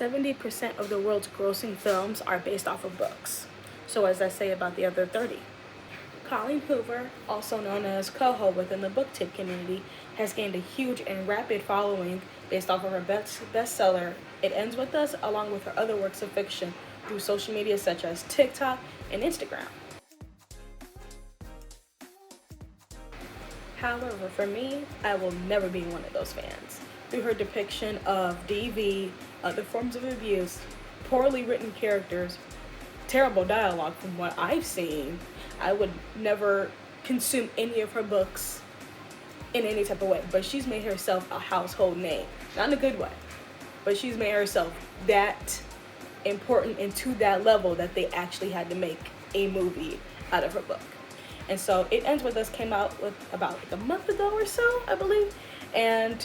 70% of the world's grossing films are based off of books. So as I say about the other 30. Colleen Hoover, also known as Coho within the book tip community, has gained a huge and rapid following based off of her bestseller, It Ends With Us, along with her other works of fiction through social media such as TikTok and Instagram. However, for me, I will never be one of those fans. Through her depiction of DV, other forms of abuse, poorly written characters, terrible dialogue from what I've seen, I would never consume any of her books in any type of way. But she's made herself a household name. Not in a good way, but she's made herself that important and to that level that they actually had to make a movie out of her book. And so It Ends With Us came out with about a month ago or so, I believe. And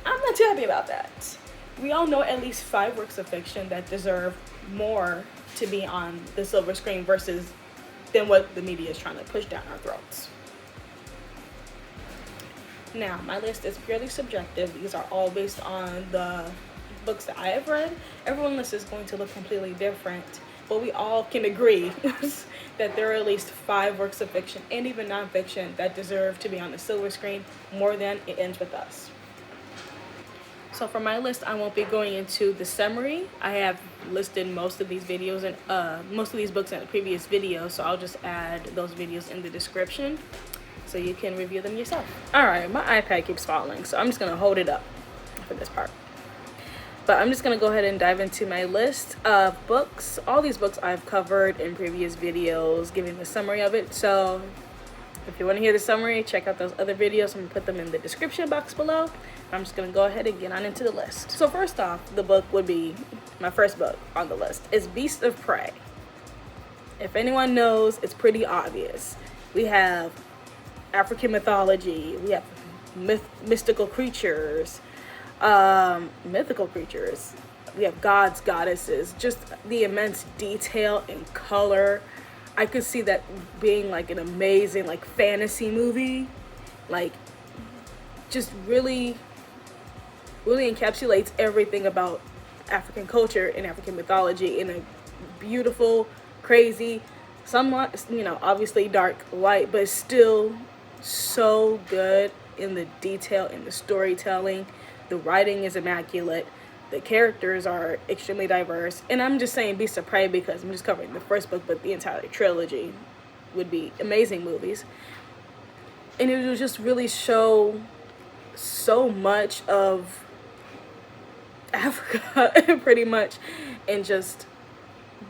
I'm not too happy about that. We all know at least 5 works of fiction that deserve more to be on the silver screen versus than what the media is trying to push down our throats. Now, my list is purely subjective. These are all based on the books that I have read. Everyone's list is going to look completely different, but we all can agree that there are at least 5 works of fiction and even nonfiction that deserve to be on the silver screen more than It Ends With Us. So for my list, I won't be going into the summary. I have listed most of these videos and most of these books in a previous video, so I'll just add those videos in the description so you can review them yourself. All right, my iPad keeps falling, so I'm just gonna hold it up for this part. But I'm just gonna go ahead and dive into my list of books. All these books I've covered in previous videos, giving the summary of it. So if you want to hear the summary, check out those other videos. I'm gonna put them in the description box below. I'm just gonna go ahead and get on into the list. So first off, the book would be my first book on the list is Beasts of Prey. If anyone knows, it's pretty obvious. We have African mythology, we have mythical creatures, mythical creatures, we have gods, goddesses, just the immense detail and color. I could see that being like an amazing like fantasy movie, like just really encapsulates everything about African culture and African mythology in a beautiful, crazy, somewhat, obviously dark light, but still so good in the detail, in the storytelling. The writing is immaculate. The characters are extremely diverse. And I'm just saying Beasts of Prey because I'm just covering the first book, but the entire trilogy would be amazing movies. And it would just really show so much of Africa, pretty much, and just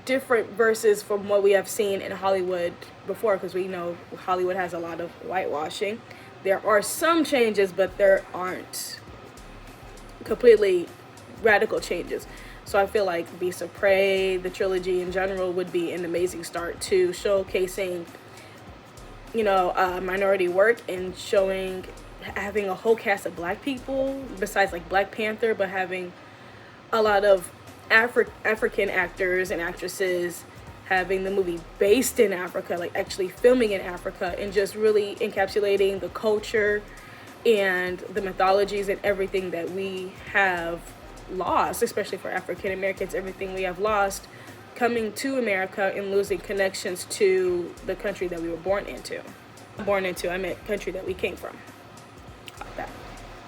different verses from what we have seen in Hollywood before, because we know Hollywood has a lot of whitewashing. There are some changes, but there aren't completely radical changes. So I feel like Beasts of Prey, the trilogy in general, would be an amazing start to showcasing, minority work and having a whole cast of Black people besides like Black Panther, but having a lot of African actors and actresses, having the movie based in Africa, like actually filming in Africa, and just really encapsulating the culture and the mythologies and everything that we have lost, especially for African Americans, everything we have lost coming to America and losing connections to the country that we were born into. I meant country that we came from. Like that.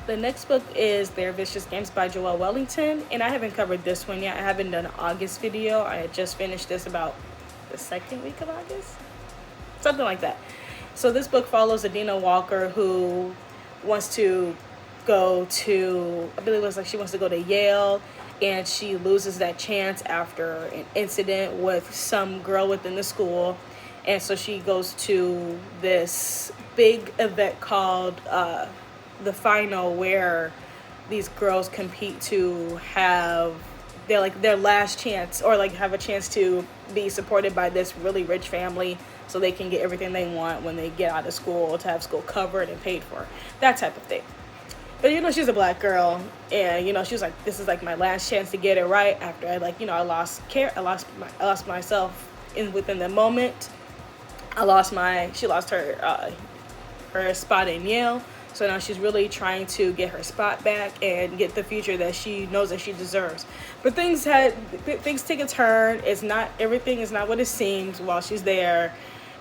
The next book is Their Vicious Games by Joelle Wellington, and I haven't covered this one yet. I haven't done an August video. I had just finished this about the second week of August, something like that. So this book follows Adina Walker, who wants to go to, I believe it was like she wants to go to Yale, and she loses that chance after an incident with some girl within the school. And so she goes to this big event called the Final, where these girls compete to have their last chance, or like have a chance to be supported by this really rich family so they can get everything they want when they get out of school, to have school covered and paid for, that type of thing. But she's a Black girl, and she was like, this is like my last chance to get it right after I lost myself within the moment. She lost her spot in Yale, So now she's really trying to get her spot back and get the future that she knows that she deserves. But things take a turn. It's not, everything is not what it seems while she's there,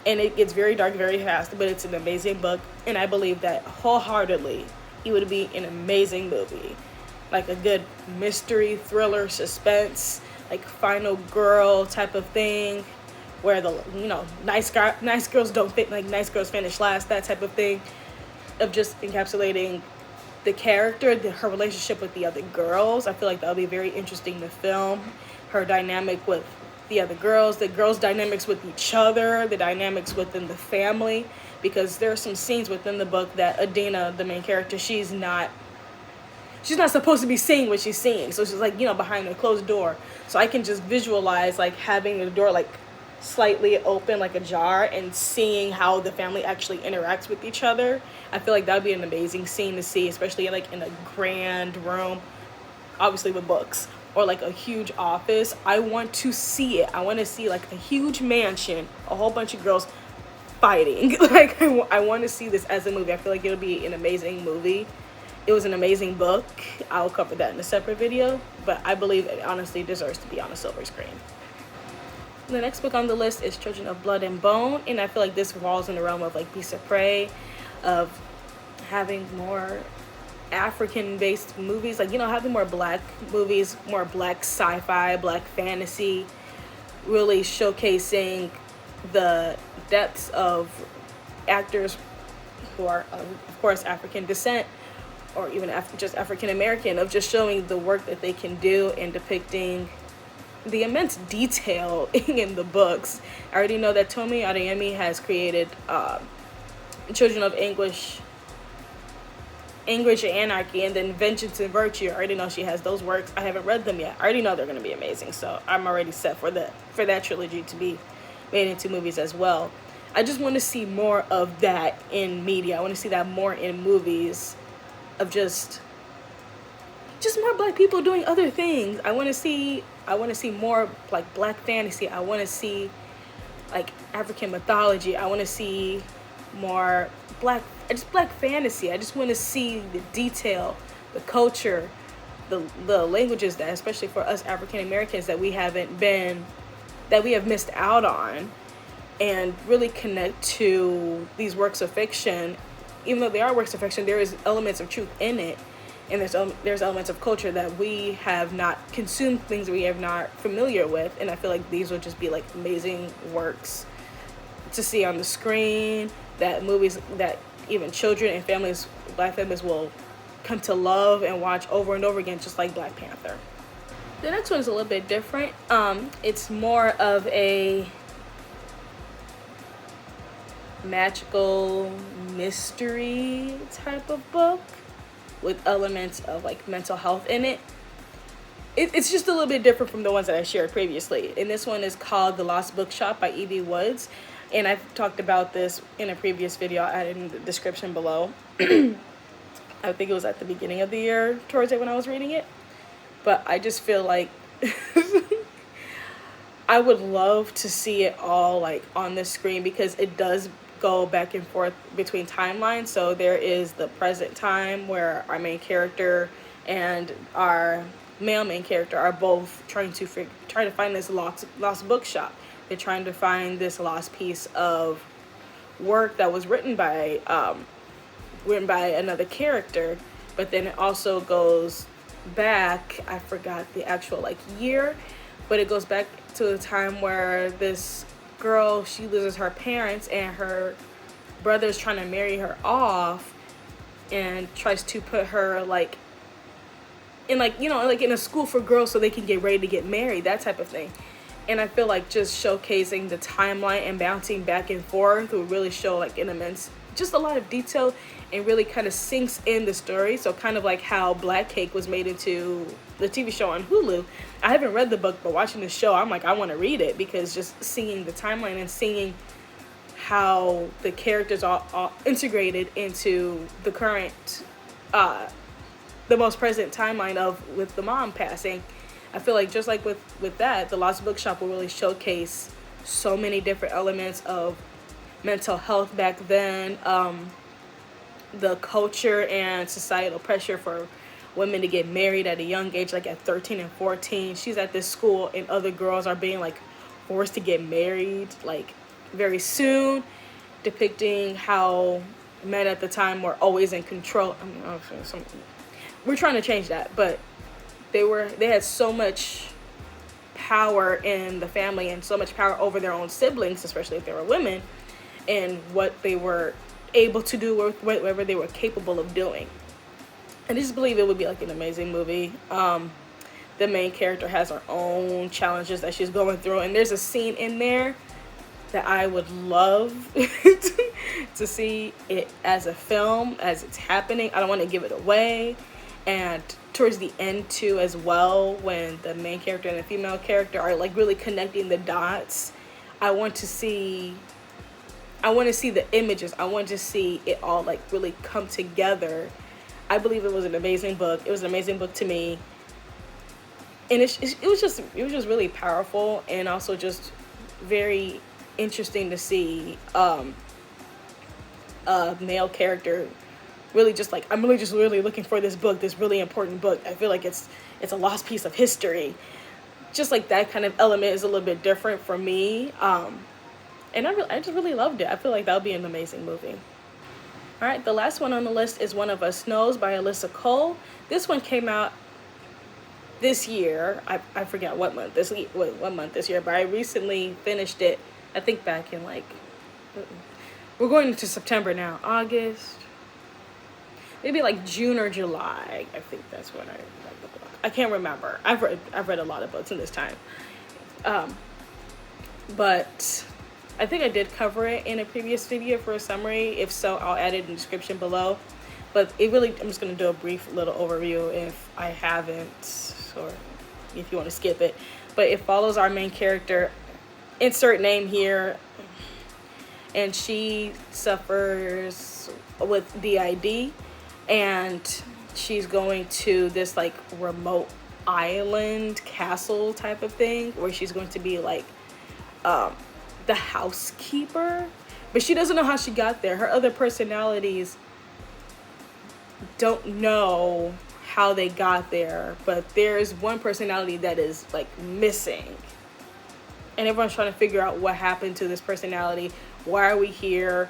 and it gets very dark very fast. But it's an amazing book, and I believe that wholeheartedly it would be an amazing movie, like a good mystery thriller suspense, like Final Girl type of thing, where the nice girls don't fit, like nice girls finish last, that type of thing, of just encapsulating the character, her relationship with the other girls. I feel like that would be very interesting to film. Her dynamic with the other girls, the girls' dynamics with each other, the dynamics within the family, because there are some scenes within the book that Adina, the main character, she's not supposed to be seeing what she's seeing. So she's like, behind a closed door. So I can just visualize like having the door like slightly open, like ajar, and seeing how the family actually interacts with each other. I feel like that would be an amazing scene to see, especially like in a grand room, obviously with books, or like a huge office. I want to see it. I want to see like a huge mansion, a whole bunch of girls fighting. Like I want to see this as a movie. I feel like it'll be an amazing movie. It was an amazing book. I'll cover that in a separate video, but I believe it honestly deserves to be on a silver screen. The next book on the list is Children of Blood and Bone, and I feel like this falls in the realm of like Beasts of Prey, of having more African-based movies, like having more black movies, more black sci-fi, black fantasy, really showcasing the depths of actors who are of course African descent, or even just African American, of just showing the work that they can do and depicting the immense detail in the books. I already know that Tomi Adeyemi has created Children of Anguish and Anarchy, and then Vengeance and Virtue. I already know she has those works. I haven't read them yet. I already know they're going to be amazing, so I'm already set for that trilogy to be made into movies as well. I just want to see more of that in media. I want to see that more in movies, of just more black people doing other things. I want to see more like black fantasy. I want to see like African mythology. I want to see more black fantasy. I just want to see the detail, the culture, the languages that, especially for us African Americans, that we have missed out on, and really connect to these works of fiction. Even though they are works of fiction, there is elements of truth in it, and there's elements of culture that we have not consumed, things that we have not familiar with, and I feel like these would just be like amazing works to see on the screen, that movies that even children and families, black families, will come to love and watch over and over again, just like Black Panther. The next one is a little bit different. It's more of a magical mystery type of book with elements of like mental health in it. It's just a little bit different from the ones that I shared previously. And this one is called The Lost Bookshop by E.B. Woods. And I've talked about this in a previous video. I added in the description below. I think it was at the beginning of the year, towards it, when I was reading it. But I just feel like I would love to see it all like on the screen, because it does go back and forth between timelines. So there is the present time where our main character and our male main character are both trying to find this lost bookshop. They're trying to find this lost piece of work that was written by another character, but then it also goes back, I forgot the actual like year, but it goes back to the time where this girl, she loses her parents, and her brother's trying to marry her off and tries to put her like in like in a school for girls so they can get ready to get married, that type of thing. And I feel like just showcasing the timeline and bouncing back and forth will really show like an immense, just a lot of detail, and really kind of sinks in the story. So kind of like how Black Cake was made into the TV show on Hulu. I haven't read the book, but watching the show, I'm like, I want to read it, because just seeing the timeline and seeing how the characters are all integrated into the current, the most present timeline of with the mom passing. I feel like just like with that, The Lost Bookshop will really showcase so many different elements of mental health back then, the culture and societal pressure for women to get married at a young age, like at 13 and 14. She's at this school and other girls are being like forced to get married like very soon, depicting how men at the time were always in control. I mean, we're trying to change that, but they had so much power in the family and so much power over their own siblings, especially if they were women, and what they were able to do with whatever they were capable of doing. I just believe it would be like an amazing movie. The main character has her own challenges that she's going through, and there's a scene in there that I would love to see it as a film as it's happening. I don't want to give it away. And towards the end too as well, when the main character and the female character are like really connecting the dots, I want to see the images. I want to see it all like really come together. I believe it was an amazing book. It was an amazing book to me. And it was just really powerful, and also just very interesting to see a male character really just like, I'm really just really looking for this book, this really important book. I feel like it's a lost piece of history. Just like that kind of element is a little bit different for me. And I just really loved it. I feel like that would be an amazing movie. All right, the last one on the list is One of Us Knows by Alyssa Cole. This one came out this year. I forget what month this year, but I recently finished it. I think back in like, we're going into September now, August, maybe like June or July. I think that's when I read the book. I can't remember. I've read a lot of books in this time, but I think I did cover it in a previous video for a summary. If so, I'll add it in the description below. But I'm just going to do a brief little overview if I haven't, or if you want to skip it. But it follows our main character, insert name here, and she suffers with DID, and she's going to this like remote island castle type of thing where she's going to be like the housekeeper, but she doesn't know how she got there. Her other personalities don't know how they got there, but there's one personality that is like missing, and everyone's trying to figure out what happened to this personality. Why are we here?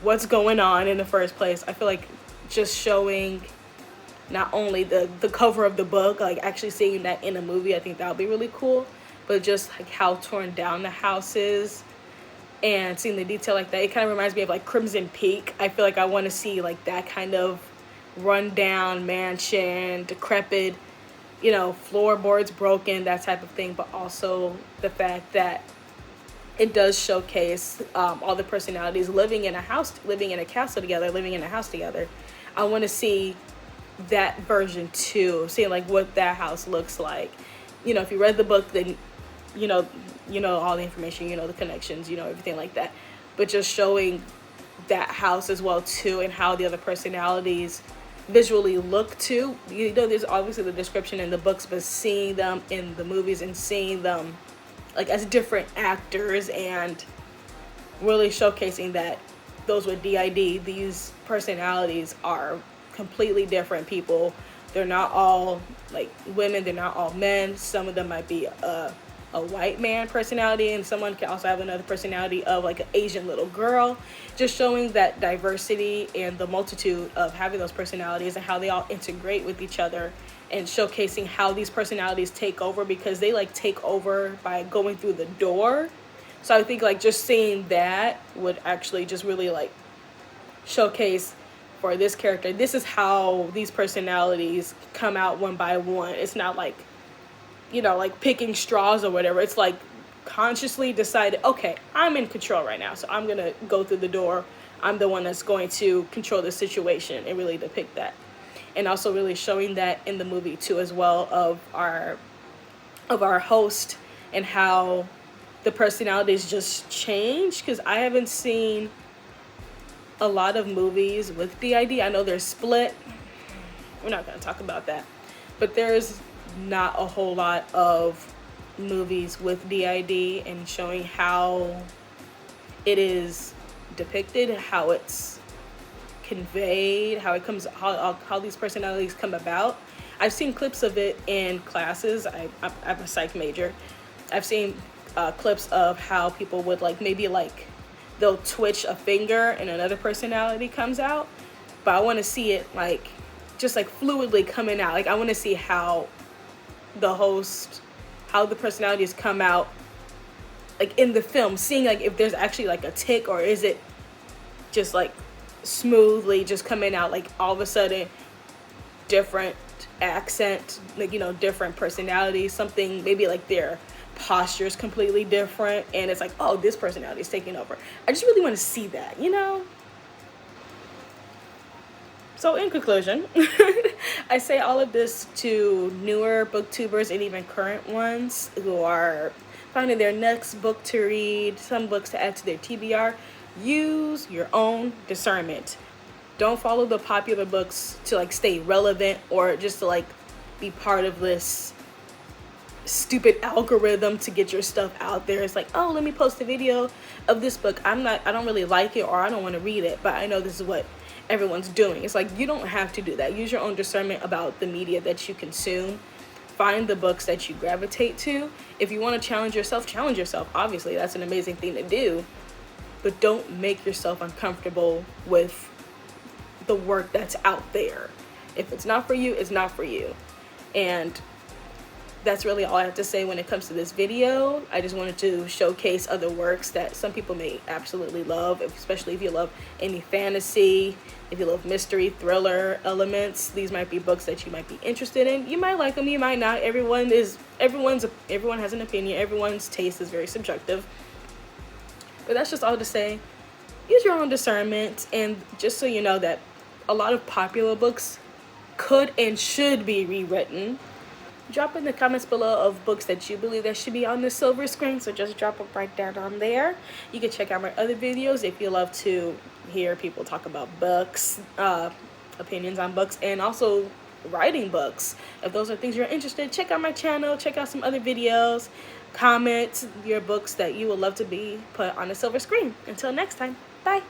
What's going on in the first place? I feel like just showing not only the cover of the book, like actually seeing that in a movie, I think that would be really cool. But just like how torn down the house is and seeing the detail like that, it kind of reminds me of like Crimson Peak. I feel like I want to see like that kind of rundown mansion, decrepit, floorboards broken, that type of thing. But also the fact that it does showcase all the personalities living in a castle together, living in a house together. I want to see that version too, seeing like what that house looks like. If you read the book, then you know all the information, the connections, everything like that. But just showing that house as well too, and how the other personalities visually look too. There's obviously the description in the books, but seeing them in the movies and seeing them like as different actors and really showcasing that those with DID, these personalities are completely different people. They're not all like women, they're not all men. Some of them might be a white man personality, and someone can also have another personality of like an Asian little girl. Just showing that diversity and the multitude of having those personalities and how they all integrate with each other, and showcasing how these personalities take over, because they like take over by going through the door. So I think like just seeing that would actually just really like showcase for this character, this is how these personalities come out one by one. It's not like, like picking straws or whatever. It's like consciously decided, okay, I'm in control right now, so I'm going to go through the door. I'm the one that's going to control the situation, and really depict that. And also really showing that in the movie too as well, of our host, and how the personalities just change, because I haven't seen a lot of movies with DID. I know they're split. We're not going to talk about that. But there's not a whole lot of movies with DID, and showing how it is depicted, how it's conveyed, how it comes, how these personalities come about. I've seen clips of it in classes. I'm a psych major. I've seen clips of how people would like maybe like they'll twitch a finger and another personality comes out, but I want to see it like just like fluidly coming out. Like I want to see how the host, how the personalities come out like in the film, seeing like if there's actually like a tick, or is it just like smoothly just coming out, like all of a sudden different accent, like, you know, different personalities, something maybe like their posture is completely different and it's like, oh, this personality is taking over. I just really want to see that, you know. So in conclusion, I say all of this to newer booktubers and even current ones who are finding their next book to read, some books to add to their TBR. Use your own discernment. Don't follow the popular books to like stay relevant or just to like be part of this stupid algorithm to get your stuff out there. It's like, oh, let me post a video of this book. I don't really like it, or I don't want to read it, but I know this is what everyone's doing. It's like, you don't have to do that. Use your own discernment about the media that you consume. Find the books that you gravitate to. If you want to challenge yourself, challenge yourself. Obviously, that's an amazing thing to do, but don't make yourself uncomfortable with the work that's out there. If it's not for you, it's not for you. And that's really all I have to say when it comes to this video. I just wanted to showcase other works that some people may absolutely love, especially if you love any fantasy, if you love mystery, thriller elements. These might be books that you might be interested in. You might like them, you might not. Everyone has an opinion. Everyone's taste is very subjective. But that's just all to say. Use your own discernment, and just so you know that a lot of popular books could and should be rewritten. Drop in the comments below of books that you believe that should be on the silver screen, so just drop them right down on there. You can check out my other videos if you love to hear people talk about books, opinions on books, and also writing books. If those are things you're interested in, check out my channel, check out some other videos, comment your books that you would love to be put on the silver screen. Until next time, bye.